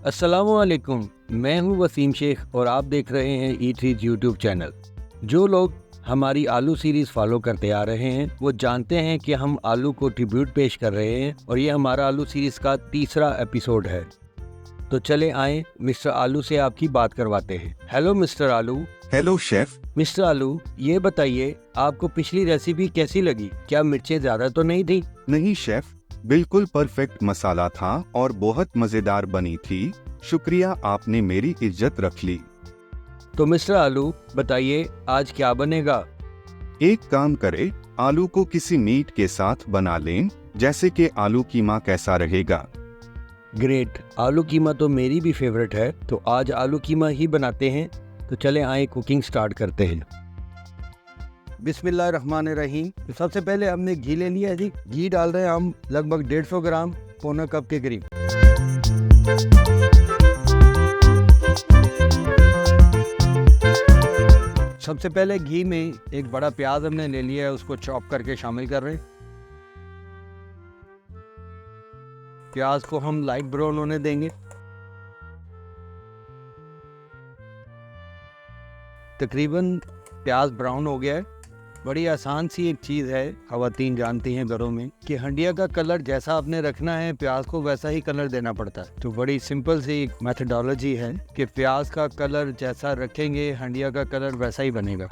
अस्सलामुअलैकुम, मैं हूं वसीम शेख और आप देख रहे हैं ईट यूट्यूब चैनल। जो लोग हमारी आलू सीरीज़ फॉलो करते आ रहे हैं वो जानते हैं कि हम आलू को ट्रिब्यूट पेश कर रहे हैं और ये हमारा आलू सीरीज़ का तीसरा एपिसोड है। तो चले आए मिस्टर आलू से आपकी बात करवाते हैं। हेलो मिस्टर आलू। Hello chef. मिस्टर आलू, ये बताइए आपको पिछली रेसिपी कैसी लगी? क्या मिर्चें ज़्यादा तो नहीं थी? नहीं शेफ, बिल्कुल परफेक्ट मसाला था और बहुत मजेदार बनी थी। शुक्रिया, आपने मेरी इज्जत रख ली। तो मिस्टर आलू बताइए आज क्या बनेगा? एक काम करे, आलू को किसी मीट के साथ बना लें, जैसे कि आलू कीमा कैसा रहेगा? ग्रेट, आलू कीमा तो मेरी भी फेवरेट है, तो आज आलू कीमा ही बनाते हैं। तो चले आए कुकिंग स्टार्ट करते हैं। बिस्मिल्लाहिर्रहमानिर्रहीम। तो सबसे पहले हमने घी ले लिया है जी। घी डाल रहे हैं हम लगभग 150 ग्राम, पौना कप के करीब। सबसे पहले घी में एक बड़ा प्याज हमने ले लिया है, उसको चॉप करके शामिल कर रहे हैं। प्याज को हम लाइट ब्राउन होने देंगे। तकरीबन प्याज ब्राउन हो गया है। बड़ी आसान सी एक चीज़ है, ख़वातीन जानती हैं घरों में, कि हंडिया का कलर जैसा आपने रखना है प्याज को वैसा ही कलर देना पड़ता है। तो बड़ी सिंपल सी एक मेथडोलॉजी है कि प्याज का कलर जैसा रखेंगे हंडिया का कलर वैसा ही बनेगा।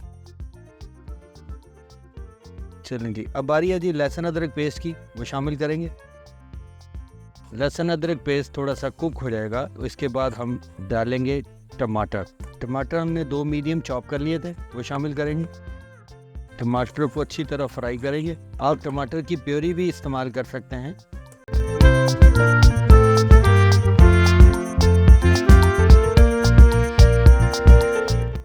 चलें जी, अब बारी है जी लहसुन अदरक पेस्ट की, वो शामिल करेंगे। लहसुन अदरक पेस्ट थोड़ा सा कुक हो जाएगा, इसके बाद हम डालेंगे टमाटर। टमाटर हमने 2 मीडियम चॉप कर लिए थे, वो शामिल करेंगे। टमाटर को अच्छी तरह फ्राई करेंगे। आप टमाटर की प्योरी भी इस्तेमाल कर सकते हैं।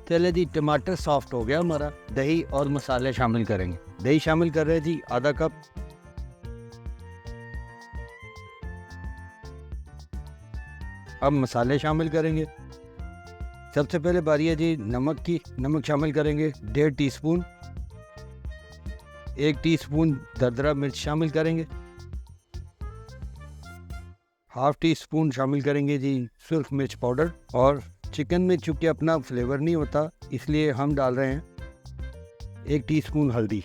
चले जी, टमाटर सॉफ्ट हो गया हमारा। दही और मसाले शामिल करेंगे। दही शामिल कर रहे हैं जी आधा कप। अब मसाले शामिल करेंगे। सबसे पहले बारी है जी नमक की। नमक शामिल करेंगे 1.5 टीस्पून। 1 टीस्पून दरदरा मिर्च शामिल करेंगे। ½ टीस्पून शामिल करेंगे जी सुर्ख मिर्च पाउडर। और चिकन में चूँकि अपना फ्लेवर नहीं होता, इसलिए हम डाल रहे हैं 1 टीस्पून हल्दी।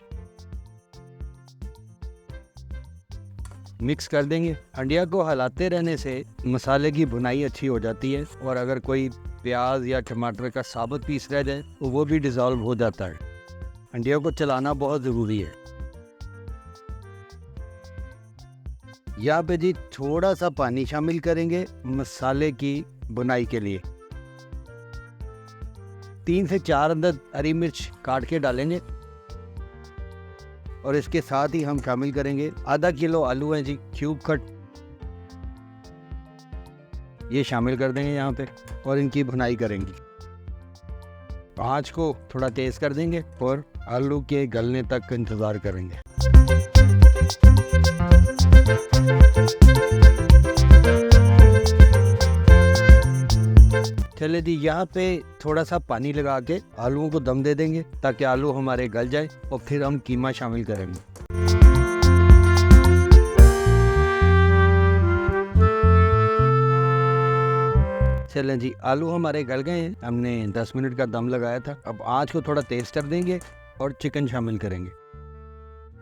मिक्स कर देंगे। हंडिया को हिलाते रहने से मसाले की भुनाई अच्छी हो जाती है, और अगर कोई प्याज या टमाटर का साबुत पीस रह जाए तो वो भी डिज़ोल्व हो जाता है। हंडिया को चलाना बहुत ज़रूरी है। यहाँ पे जी थोड़ा सा पानी शामिल करेंगे मसाले की भुनाई के लिए। 3 से 4 अदद हरी मिर्च काट के डालेंगे, और इसके साथ ही हम शामिल करेंगे आधा किलो आलू हैं जी क्यूब कट। ये शामिल कर देंगे यहाँ पे और इनकी भुनाई करेंगे। आँच को थोड़ा तेज़ कर देंगे और आलू के गलने तक इंतज़ार करेंगे। चले जी, यहाँ पे थोड़ा सा पानी लगा के आलूओं को दम दे देंगे ताकि आलू हमारे गल जाए, और फिर हम कीमा शामिल करेंगे। चलें जी, आलू हमारे गल गए हैं। हमने 10 मिनट का दम लगाया था। अब आँच को थोड़ा तेज कर देंगे और चिकन शामिल करेंगे।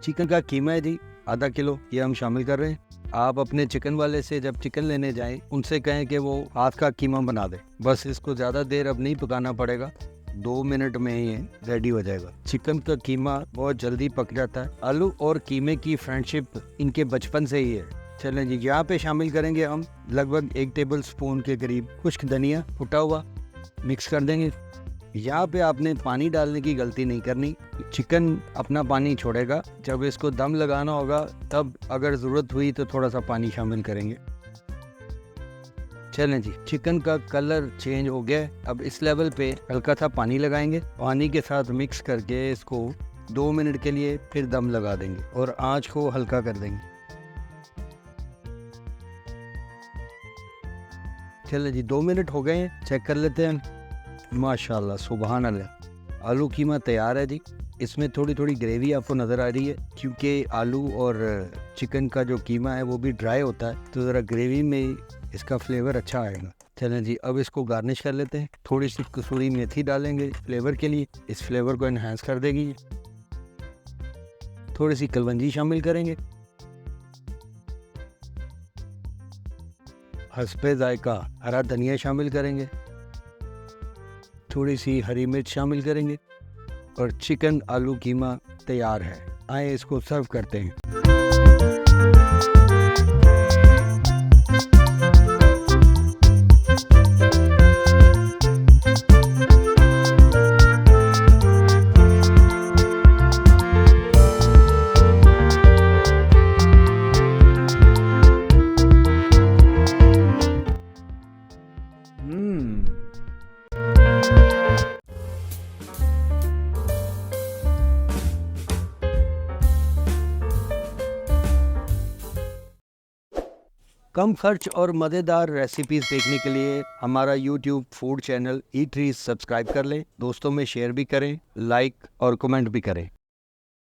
चिकन का कीमा है जी आधा किलो, ये हम शामिल कर रहे हैं। आप अपने चिकन वाले से जब चिकन लेने जाएं उनसे कहें कि वो हाथ का कीमा बना दे। बस इसको ज़्यादा देर अब नहीं पकाना पड़ेगा, 2 मिनट में ये रेडी हो जाएगा। चिकन का कीमा बहुत जल्दी पक जाता है। आलू और कीमे की फ्रेंडशिप इनके बचपन से ही है। चलें जी, यहाँ पे शामिल करेंगे हम लगभग 1 टेबल स्पून के करीब खुश्क धनिया फुटा हुआ। मिक्स कर देंगे। यहाँ पे आपने पानी डालने की गलती नहीं करनी, चिकन अपना पानी छोड़ेगा। जब इसको दम लगाना होगा तब अगर ज़रूरत हुई तो थोड़ा सा पानी शामिल करेंगे। चलें जी, चिकन का कलर चेंज हो गया। अब इस लेवल पे हल्का सा पानी लगाएंगे। पानी के साथ मिक्स करके इसको 2 मिनट के लिए फिर दम लगा देंगे और आँच को हल्का कर देंगे। चलें जी, 2 मिनट हो गए हैं, चेक कर लेते हैं। माशाल्लाह, सुभान अल्लाह, आलू कीमा तैयार है जी। इसमें थोड़ी थोड़ी ग्रेवी आपको नज़र आ रही है, क्योंकि आलू और चिकन का जो कीमा है वो भी ड्राई होता है, तो ज़रा ग्रेवी में इसका फ्लेवर अच्छा आएगा। चलें जी, अब इसको गार्निश कर लेते हैं। थोड़ी सी कसूरी मेथी डालेंगे फ्लेवर के लिए, इस फ्लेवर को एनहांस कर देगी ये। थोड़ी सी कलवंजी शामिल करेंगे, हस्बे जायका हरा धनिया शामिल करेंगे, थोड़ी सी हरी मिर्च शामिल करेंगे और चिकन आलू कीमा तैयार है। आए इसको सर्व करते हैं। कम खर्च और मज़ेदार रेसिपीज़ देखने के लिए हमारा YouTube food channel eateries subscribe कर लें, दोस्तों में शेयर भी करें, लाइक और कमेंट भी करें।